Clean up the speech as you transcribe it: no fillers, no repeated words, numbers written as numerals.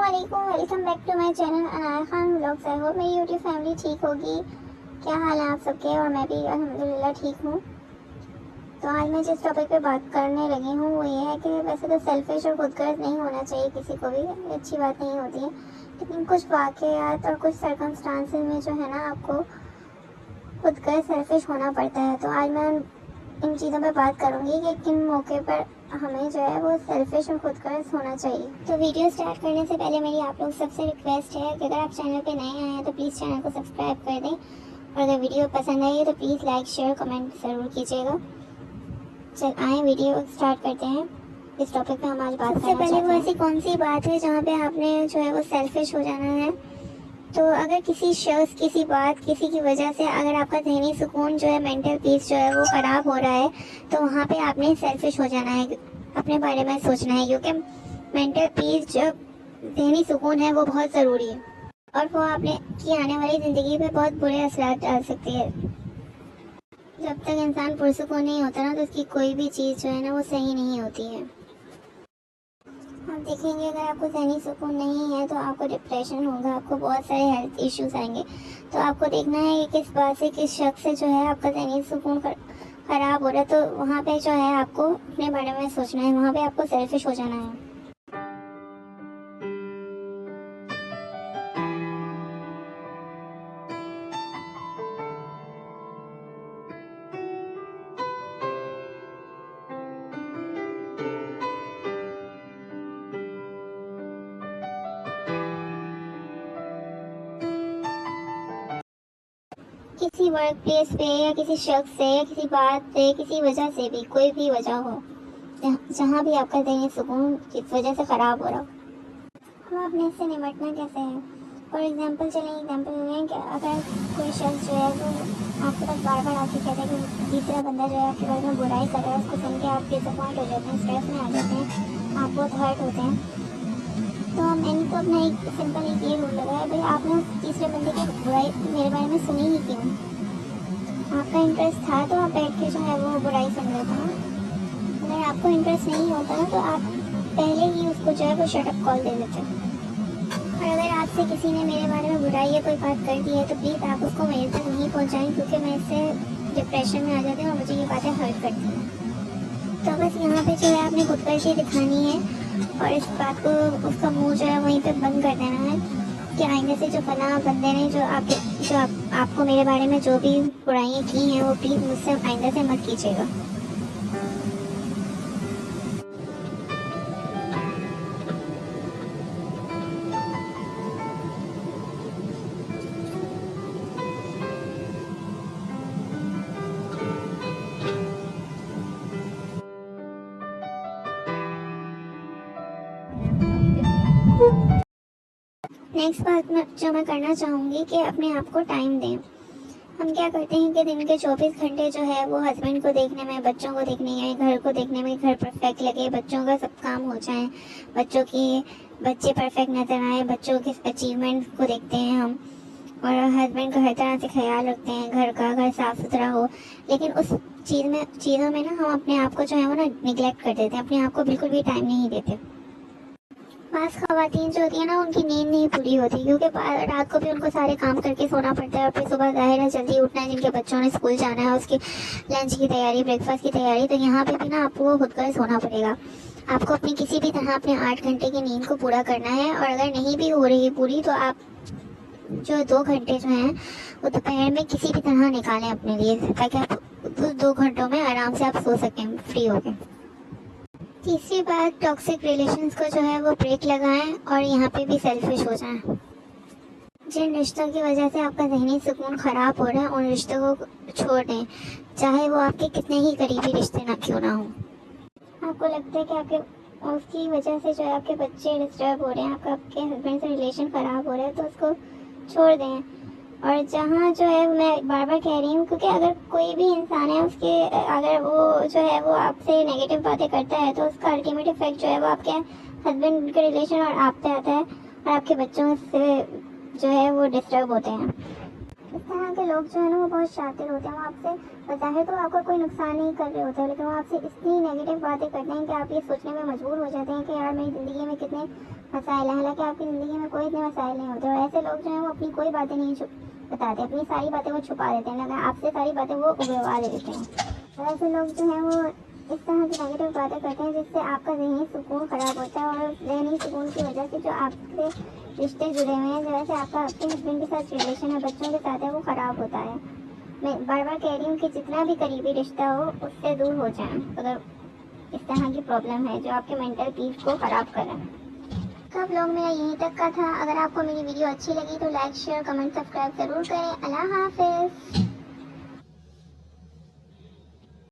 अस्सलामुअलैकुम, welcome back to my channel Anaya Khan vlogs. I hope मेरी YouTube family ठीक होगी। क्या हाल है आप सबके? और मैं भी अल्हम्दुलिल्लाह ठीक हूँ। तो आज मैं जिस टॉपिक पे बात करने लगी हूँ वो ये है कि वैसे तो सेल्फिश और खुदगर्ज नहीं होना चाहिए किसी को भी, ये अच्छी बात नहीं होती है, लेकिन कुछ वाक़यात और कुछ सर्कमस्टांसेस में जो है ना आपको खुदगर्ज सेल्फिश होना पड़ता है। तो आज मैं इन चीज़ों पे बात करूँगी कि किन मौके पर हमें जो है वो सेल्फिश और खुदगर्ज होना चाहिए। तो वीडियो स्टार्ट करने से पहले मेरी आप लोग सबसे रिक्वेस्ट है कि अगर आप चैनल पे नए आए हैं तो प्लीज़ चैनल को सब्सक्राइब कर दें, और अगर वीडियो पसंद आई तो प्लीज़ लाइक शेयर कमेंट ज़रूर कीजिएगा। चल आए वीडियो स्टार्ट करते हैं। इस टॉपिक पे हम आज बात करते हैं। सबसे पहले वो ऐसी कौन सी बात है जहाँ पे आपने जो है वो सेल्फिश हो जाना है? तो अगर किसी शख्स, किसी बात, किसी की वजह से अगर आपका ज़हनी सुकून जो है, मेंटल पीस जो है वो ख़राब हो रहा है, तो वहाँ पे आपने सेल्फिश हो जाना है, अपने बारे में सोचना है, क्योंकि मेंटल पीस जो ज़हनी सुकून है वो बहुत ज़रूरी है और वो आपने की आने वाली ज़िंदगी पे बहुत बुरे असरात डाल सकती है। जब तक इंसान पुरसुकून नहीं होता ना तो उसकी कोई भी चीज़ जो है ना वो सही नहीं होती है। आप देखेंगे अगर आपको ज़हनी सुकून नहीं है तो आपको डिप्रेशन होगा, आपको बहुत सारे हेल्थ इश्यूज आएंगे। तो आपको देखना है कि किस बात से, किस शख्स से जो है आपका ज़हनी सुकून ख़राब हो रहा है, तो वहाँ पे जो है आपको अपने बारे में सोचना है, वहाँ पे आपको सेल्फिश हो जाना है। किसी वर्क प्लेस पे या किसी शख्स से या किसी बात से, किसी वजह से भी, कोई भी वजह हो जहाँ भी आपका ज़हनी सुकून किस वजह से ख़राब हो रहा हो, हम अपने इससे निपटना कैसे है? फॉर एग्जाम्पल एग्जाम्पल लें कि अगर कोई शख्स जो है वो आपके पास बार बार आके कहता है कि तीसरा बंदा जो है आपके बारे में बुराई कर रहा है, उसको सुन के आप डिसअपॉइंट हो जाते हैं, स्ट्रेस में आ जाते हैं, आप बहुत हर्ट होते हैं। तो मैंने तो अपना एक सिंपल एक ये रूल लगाया, भाई आपने उस तीसरे बंदे की बुराई मेरे बारे में सुनी ही क्यों? आपका इंटरेस्ट था तो आप बैठ के जो है वो बुराई सुन लेते हैं। अगर आपको इंटरेस्ट नहीं होता ना तो आप पहले ही उसको जो है वो शटअप कॉल दे देते हैं। और अगर आपसे किसी ने मेरे बारे में बुराई या कोई बात कर दी है तो प्लीज़ आप उसको मेरे तक नहीं पहुँचाएं, क्योंकि मैं इससे डिप्रेशन में आ जाती हूँ और मुझे ये बातें हर्ट करती हैं। तो बस यहाँ पे जो है आपने खुदगर्जी दिखानी है और इस बात को, उसका मुंह जो है वहीं पे बंद कर देना है कि आइंदा से जो फला बंदे ने जो आपको मेरे बारे में जो भी बुराइयाँ की हैं वो प्लीज़ मुझसे आइंदा से मत कीजिएगा। नेक्स्ट बात जो मैं करना चाहूँगी कि अपने आप को टाइम दें। हम क्या करते हैं कि दिन के 24 घंटे जो है वो हस्बैंड को देखने में, बच्चों को देखने में, घर को देखने में, घर परफेक्ट लगे, बच्चों का सब काम हो जाए, बच्चे परफेक्ट नज़र आए, बच्चों के अचीवमेंट को देखते हैं हम, और हस्बैंड का हर तरह से ख्याल रखते हैं, घर साफ़ सुथरा हो। लेकिन उस चीज़ों में ना हम अपने आप को जो है वो ना निगलेक्ट कर देते हैं, अपने आप को बिल्कुल भी टाइम नहीं देते। बास ख़वातीन जो होती है ना उनकी नींद नहीं पूरी होती, क्योंकि रात को भी उनको सारे काम करके सोना पड़ता है और फिर सुबह ज़ाहिर है जल्दी उठना है, जिनके बच्चों ने स्कूल जाना है, उसकी लंच की तैयारी, ब्रेकफास्ट की तैयारी। तो यहाँ पे भी ना आपको खुद कर सोना पड़ेगा। आपको अपनी किसी भी तरह अपने 8 घंटे की नींद को पूरा करना है, और अगर नहीं भी हो रही पूरी तो आप जो 2 घंटे जो हैं वो दोपहर में किसी भी तरह निकालें अपने लिए, ताकि आप उस 2 घंटों में आराम से आप सो सकें फ्री होकर। तीसरी बात, टॉक्सिक रिलेशंस को जो है वो ब्रेक लगाएं और यहाँ पे भी सेल्फिश हो जाएं। जिन रिश्तों की वजह से आपका ज़हनी सुकून ख़राब हो रहा है उन रिश्तों को छोड़ दें, चाहे वो आपके कितने ही करीबी रिश्ते ना क्यों ना हो। आपको लगता है कि आपके उसकी वजह से जो है आपके बच्चे डिस्टर्ब हो रहे हैं, आपके हस्बैंड से रिलेशन ख़राब हो रहा है, तो उसको छोड़ दें। और जहाँ जो है मैं बार बार कह रही हूँ, क्योंकि अगर कोई भी इंसान है उसके अगर वो जो है वो आपसे नेगेटिव बातें करता है तो उसका अल्टीमेट इफेक्ट जो है वो आपके हस्बैंड के रिलेशन और आप पे आता है, और आपके बच्चों से जो है वो डिस्टर्ब होते हैं। इस तरह के लोग जो है ना वो बहुत शातिर होते हैं। वो आपसे बज़ाहिर तो आपका कोई नुकसान नहीं कर रहे होते हैं, लेकिन वो आपसे इतनी नेगेटिव बातें करते हैं कि आप ये सोचने में मजबूर हो जाते हैं कि यार मेरी ज़िंदगी में कितने मसाइल हैं, हालांकि आपकी ज़िंदगी में कोई इतने मसाइल नहीं होते। और ऐसे लोग जो हैं वो अपनी कोई बातें नहीं बताते, अपनी सारी बातें वो छुपा देते हैं, लेकिन आपसे सारी बातें वो उगलवा देते हैं। और ऐसे लोग जो हैं वो इस तरह की नेगेटिव बातें करते हैं जिससे आपका ज़हनी सुकून ख़राब होता है, और ज़हनी सुकून की वजह से जो आपके रिश्ते जुड़े हुए हैं, जैसे आपका आपके हस्बैंड के साथ रिलेशन है, बच्चों के साथ है, वो ख़राब होता है। मैं बार बार कह रही हूँ कि जितना भी करीबी रिश्ता हो उससे दूर हो जाएं अगर इस तरह की प्रॉब्लम है जो आपके मेंटल पीस को ख़राब करें। तो व्लॉग मेरा यहीं तक का था। अगर आपको मेरी वीडियो अच्छी लगी तो लाइक शेयर कमेंट सब्सक्राइब ज़रूर करें। अल्लाह हाफ़िज़।